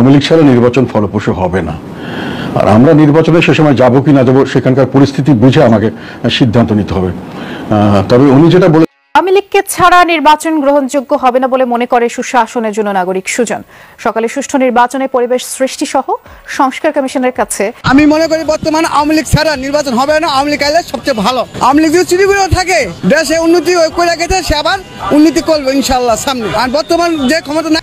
আওয়ামী লীগ ছাড়া নির্বাচন ফলপ্রসূ হবে না। আর আমরা নির্বাচনে সে সময় যাবো কি না যাবো সেখানকার পরিস্থিতি বুঝে আমাকে সিদ্ধান্ত নিতে হবে। তবে উনি যেটা বলে আওয়ামী লীগকে ছাড়া নির্বাচন গ্রহণযোগ্য হবে না বলে মনে করে সুশাসনের জন্য নাগরিক সুজন। সকালে সুষ্ঠু নির্বাচনে পরিবেশ সৃষ্টি সহ সংস্কার কমিশনের কাছে আমি মনে করি বর্তমানে আওয়ামী লীগ ছাড়া নির্বাচন হবে না। আওয়ামী লীগ আইলে সবচেয়ে ভালো। আওয়ামী লীগ যদি চুরি করে থাকে দেশে উন্নতি করে গেছে, সে আবার উন্নতি করবে ইনশাআল্লাহ সামনে। আর বর্তমান যে ক্ষমতা না।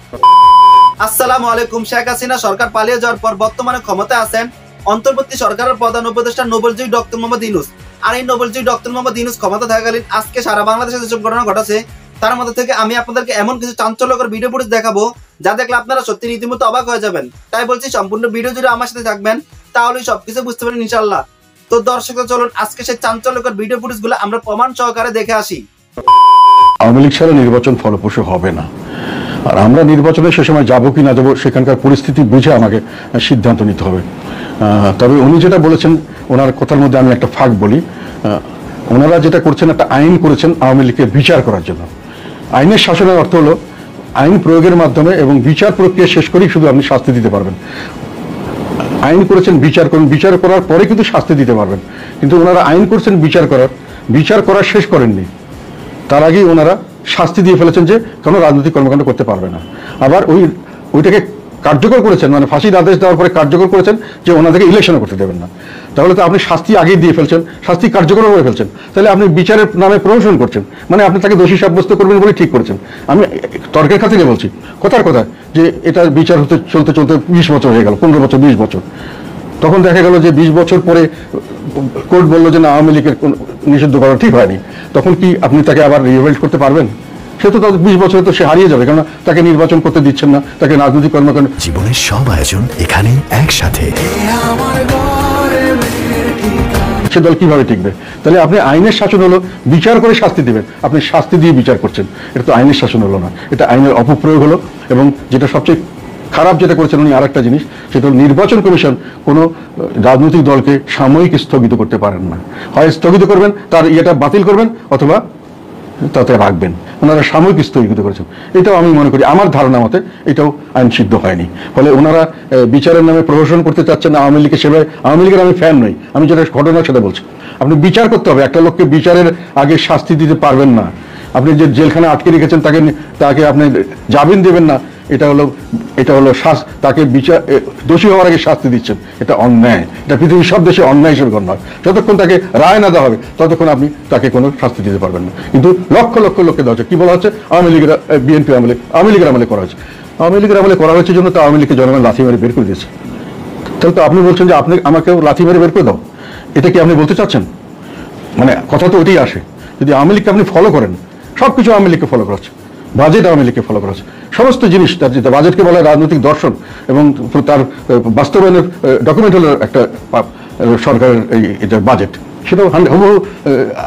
আসসালামু আলাইকুম। শেখ হাসিনা সরকার পালিয়ে যাওয়ার পর বর্তমানে ক্ষমতায় আছেন অন্তর্বর্তী সরকারের প্রধান উপদেষ্টা নোবেলজয়ী ডক্টর মোহাম্মদ ইউনূস। আর এই নোবেলজয়ী ডক্টর মোহাম্মদ ইউনূস ক্ষমতা থাকাকালীন আজকে সারা বাংলাদেশে যেসব ঘটনা ঘটেছে তার মধ্যে থেকে আমি আপনাদেরকে এমন কিছু চাঞ্চল্যকর ভিডিও ফুটেজ দেখাবো যা দেখলে আপনারা সত্যি রীতিমতো অবাক হয়ে যাবেন। তাই বলছি সম্পূর্ণ ভিডিও জুড়ে আমার সাথে থাকবেন, তাহলেই সবকিছু বুঝতে পারেন ইনশাআল্লাহ। তো দর্শক চলুন আজকে সেই চাঞ্চল্যকর ভিডিও ফুটেজগুলো আমরা প্রমাণ সহকারে দেখে আসি। আওয়ামী লীগ ছাড়া নির্বাচন ফলপ্রসূ হবে না। আর আমরা নির্বাচনে সে সময় যাবো কি না যাবো সেখানকার পরিস্থিতি বুঝে আমাকে সিদ্ধান্ত নিতে হবে। তবে উনি যেটা বলেছেন ওনার কথার মধ্যে আমি একটা ফাঁক বলি। ওনারা যেটা করছেন, একটা আইন করেছেন আওয়ামী লীগকে বিচার করার জন্য। আইনের শাসনের অর্থ হলো আইন প্রয়োগের মাধ্যমে এবং বিচার প্রক্রিয়া শেষ করেই শুধু আপনি শাস্তি দিতে পারবেন। আইন করেছেন বিচার করুন, বিচার করার পরে কিন্তু শাস্তি দিতে পারবেন। কিন্তু ওনারা আইন করছেন বিচার করার শেষ করেননি, তার আগেই ওনারা শাস্তি দিয়ে ফেলেছেন যে কোনো রাজনৈতিক কর্মকাণ্ড করতে পারবে না। আবার ওইটাকে কার্যকর করেছেন, মানে ফাঁসির আদেশ দেওয়ার পরে কার্যকর করেছেন যে ওনাদেরকে ইলেকশনও করতে দেবেন না। তাহলে তো আপনি শাস্তি আগেই দিয়ে ফেলছেন, শাস্তি কার্যকর করে ফেলছেন। তাহলে আপনি বিচারের নামে প্রমোশন করছেন, মানে আপনি তাকে দোষী সাব্যস্ত করবেন বলে ঠিক করেছেন। আমি তর্কের খাতিরে বলছি, কথার কথা যে এটা বিচার হতে চলতে 20 বছর হয়ে গেল, 15 বছর 20 বছর। তখন দেখা গেল যে 20 বছর পরে কোর্ট বললো যে না, আওয়ামী লীগের নিষিদ্ধ করা ঠিক হয়নি। তখন কি আপনি তাকে আবার রিভেল্ট করতে পারবেন? সে তো 20 বছরে তো সে হারিয়ে যাবে, কারণ তাকে নির্বাচন করতে দিচ্ছেন না, তাকে রাজনৈতিক কর্মকাণ্ড। জীবনের সব আয়োজন এখানে একসাথে, সে দল কিভাবে টিকবে? তাহলে আপনি আইনের শাসন হলো বিচার করে শাস্তি দিবেন, আপনি শাস্তি দিয়ে বিচার করছেন। এটা তো আইনের শাসন হলো না, এটা আইনের অপপ্রয়োগ হলো। এবং যেটা সবচেয়ে খারাপ যেটা করেছেন উনি আরেকটা জিনিস, সেটা হল নির্বাচন কমিশন কোনো রাজনৈতিক দলকে সাময়িক স্থগিত করতে পারেন না। হয় স্থগিত করবেন, তার ইয়েটা বাতিল করবেন, অথবা তাতে রাখবেন। ওনারা সাময়িক স্থগিত করেছেন। এটাও আমি মনে করি, আমার ধারণা মতে এটাও আইন সিদ্ধ হয়নি। ফলে ওনারা বিচারের নামে প্রহসন করতে চাচ্ছেন না আওয়ামী লীগের। সেভাবে আওয়ামী লীগের আমি ফ্যান নই, আমি যেটা ঘটনার সাথে বলছি। আপনি বিচার করতে হবে, একটা লোককে বিচারের আগে শাস্তি দিতে পারবেন না। আপনি যে জেলখানে আটকে রেখেছেন তাকে আপনি জামিন দেবেন না, এটা হলো তাকে বিচার দোষী হওয়ার আগে শাস্তি দিচ্ছেন। এটা অন্যায়, এটা পৃথিবীর সব দেশে অন্যায় হিসেবে গণ্য হয়। যতক্ষণ তাকে রায় না দেওয়া হবে ততক্ষণ আপনি তাকে কোনো শাস্তি দিতে পারবেন না। কিন্তু লক্ষ লক্ষ লোককে দেওয়া হচ্ছে, কি বলা হচ্ছে, আওয়ামী লীগের বিএনপি আওয়ামী লীগের আমলে করা হচ্ছে। আওয়ামী লীগের আমলে করা হচ্ছে জন্য তো আওয়ামী লীগকে জনগণ লাথি মেরে বের করে দিয়েছে। তাহলে তো আপনি বলছেন যে আপনি আমাকেও লাথি মেরে বের করে দাও, এটা কি আপনি বলতে চাচ্ছেন? মানে কথা তো ওইটাই আসে। যদি আওয়ামী লীগকে আপনি ফলো করেন, সবকিছু আওয়ামী লীগকে ফলো করা হচ্ছে, বাজেট আওয়ামী লীগকে ফলো করা হচ্ছে, সমস্ত জিনিস। তার যেটা বাজেটকে বলা হয় রাজনৈতিক দর্শন, এবং তার বাস্তবায়নের ডকুমেন্ট হলো একটা সরকারের এটা বাজেট, সেটাও হুবহু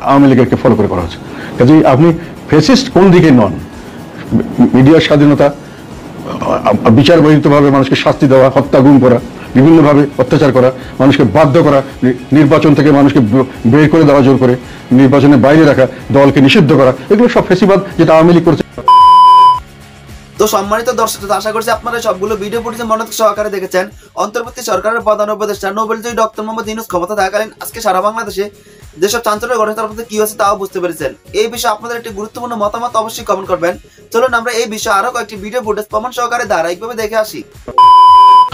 আওয়ামী লীগকে ফলো করে করা হচ্ছে। কাজেই আপনি ফেসিস্ট কোন দিকে নন? মিডিয়ার স্বাধীনতা, বিচার বহির্ভূতভাবে মানুষকে শাস্তি দেওয়া, হত্যা গুম করা, বিভিন্নভাবে অত্যাচার করা, মানুষকে বাধ্য করা, নির্বাচন থেকে মানুষকে বের করে দেওয়া, জোর করে নির্বাচনের বাইরে রাখা, দলকে নিষিদ্ধ করা, এগুলো সব ফেসিবাদ, যেটা আওয়ামী লীগ করেছে। তো সম্মানিত দর্শক, আশা করছি আপনারা সবগুলো ভিডিও ফুটেজ মনোযোগ সহকারে দেখেছেন। অন্তর্বর্তী সরকারের প্রধান উপদেষ্টা নোবেলজয়ী ডক্টর মোহাম্মদ ইউনূস ক্ষমতা থাকাকালীন আজকে সারা বাংলাদেশে যেসব চাঞ্চল্য ঘটনা তার মধ্যে কি হচ্ছে তাও বুঝতে পেরেছেন। এই বিষয়ে আপনাদের একটি গুরুত্বপূর্ণ মতামত অবশ্যই কমেন্ট করবেন। চলুন আমরা এই বিষয়ে আরো কয়েকটি ভিডিও ফুটেজ প্রমাণ সহকারে ধারাবাহিকভাবে দেখে আসি।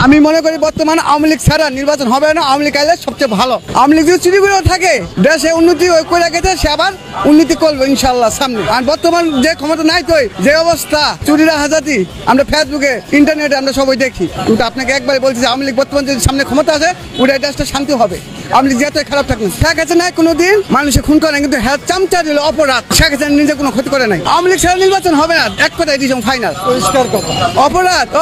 আমি মনে করি বর্তমানে আওয়ামী লীগ ছাড়া নির্বাচন হবে না। আওয়ামী লীগ আইলে সবচেয়ে ভালো। আওয়ামী লীগ যদি চুরি করে থাকে দেশে উন্নতি করে গেছে, সে আবার উন্নতি করবে ইনশাআল্লাহ সামনে। আর বর্তমান যে ক্ষমতা নাই, তো যে অবস্থা, চুরিরা হাজাতি, আমরা ফেসবুকে ইন্টারনেটে আমরা সবাই দেখি। কিন্তু আপনাকে একবারে বলছি যে আওয়ামী লীগ বর্তমান যদি সামনে ক্ষমতা আছে, ওটা দেশটা শান্তি হবে। আওয়ামী লীগ যতই খারাপ থাকুন, শেখ হাসিনা কোনোদিন মানুষের খুন করে, কিন্তু হ্যাঁ চামচা দিল অপরাধ। শেখ হাসিনা নিজে কোনো ক্ষতি করে নাই। আওয়ামী লীগ ছাড়া নির্বাচন হবে না, এক কথায় দিয়েছেন ফাইনাল, পরিষ্কার কথা।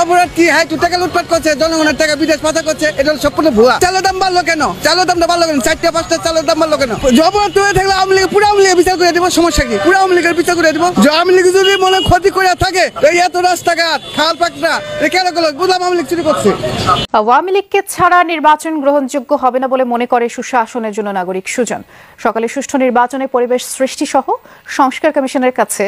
অপরাধ কি? হ্যাঁ, টাকা লুটপাট করছে, জনগণের টাকা বিদেশ পাচার করছে, এটা সম্পূর্ণ ভুয়া। চালের দাম বাড়লো কেন? চালের দামটা বাড়লো কেন? 4টা 5টা চালের দাম বাড়লো কেন? অপরাধ তৈরি থাকলে আওয়ামী লীগ পুরো আওয়ামী লীগের বিচার করে দিব, সমস্যা কি? পুরো আওয়ামী লীগের বিচার করে দিব। আওয়ামী লীগ যদি মনে ক্ষতি করে থাকে, এই এত রাস্তাঘাট, খাল পাকনা, কেন বুঝলাম আওয়ামী লীগ চুরি করছে। আওয়ামী লীগকে ছাড়া নির্বাচন গ্রহণযোগ্য হবে না বলে মনে করে সুশাসনের জন্য নাগরিক সুজন। সকালে সুষ্ঠু নির্বাচনে পরিবেশ সৃষ্টি সহ সংস্কার কমিশনের কাছে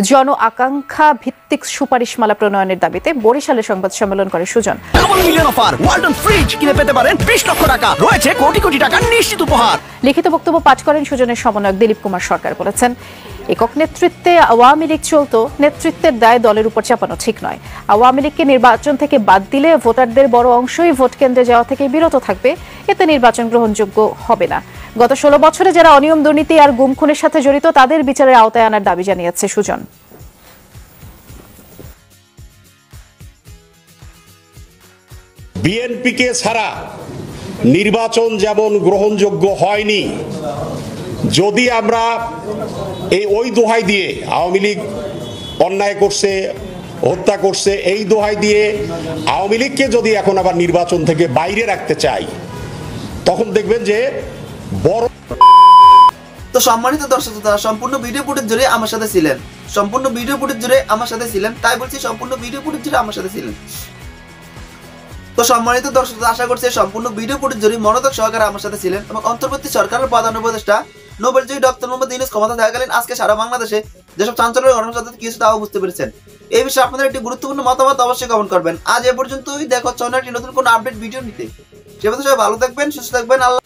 জন আকাঙ্ক্ষা ভিত্তিক সুপারিশমালা প্রণয়নের দাবিতে বরিশালে সংবাদ সম্মেলন করে Sujan. Double million offer Walton fridge কিনে পেতে পারেন 20 লক্ষ টাকা, রয়েছে কোটি কোটি টাকার নিশ্চিত উপহার। লিখিত বক্তব্য পাঠ করেন সুজনের সমন্বয়ক দিলীপ কুমার সরকার। বলেছেন, একক নেতৃত্বে আওয়ামী লীগ চলতো, নেতৃত্বের দায় দলের উপর চাপানো ঠিক নয়। আওয়ামী লীগকে নির্বাচন থেকে বাদ দিলে ভোটারদের বড় অংশই ভোট কেন্দ্রে যাওয়া থেকে বিরত থাকবে, এতে নির্বাচন গ্রহণযোগ্য হবে না। গত 16 বছরে যারা অনিয়ম, দুর্নীতি আর গুম খুনের সাথে জড়িত তাদের বিচারের আওতায় আনার দাবি জানিয়েছে সুজন। বিএনপিকে ছাড়া নির্বাচন যেমন গ্রহণযোগ্য হয়নি, যদি আমরা ওই দোহাই দিয়ে আওয়ামী লীগ অন্যায় করছে, হত্যা করছে, এই দোহাই দিয়ে আওয়ামী লীগকে যদি এখন আবার নির্বাচন থেকে বাইরে রাখতে চাই, তখন দেখবেন যে বড়। তো সম্মানিত দর্শক, তারা সম্পূর্ণ ভিডিও ফুটেজ জুড়ে আমার সাথে ছিলেন, তাই বলছি সম্পূর্ণ ভিডিও ফুটেজ জুড়ে আমার সাথে ছিলেন। তো সম্মানিত দর্শক, আশা করছি সম্পূর্ণ ভিডিও ফুটেজ জুড়ে মনোযোগ সহকারে আমার সাথে ছিলেন এবং অন্তর্বর্তী সরকারের প্রধান উপদেষ্টা নোবেলজয়ী ডক্টর মোহাম্মদ ইউনূস ক্ষমতা থাকাকালীন আজকে সারা বাংলাদেশে যেসব চাঞ্চল্যের ঘটনা ঘটছে কিছু তাও বুঝতে পেরেছেন। এই বিষয়ে আপনাদের একটি গুরুত্বপূর্ণ মতামত অবশ্যই কমেন্ট করবেন। আজ এ পর্যন্তই, দেখা হচ্ছে অন্য একটি নতুন কোনো আপডেট ভিডিও নিতে। সে পর্যন্ত সবাই ভালো থাকবেন, সুস্থ থাকবেন। আল্লাহ।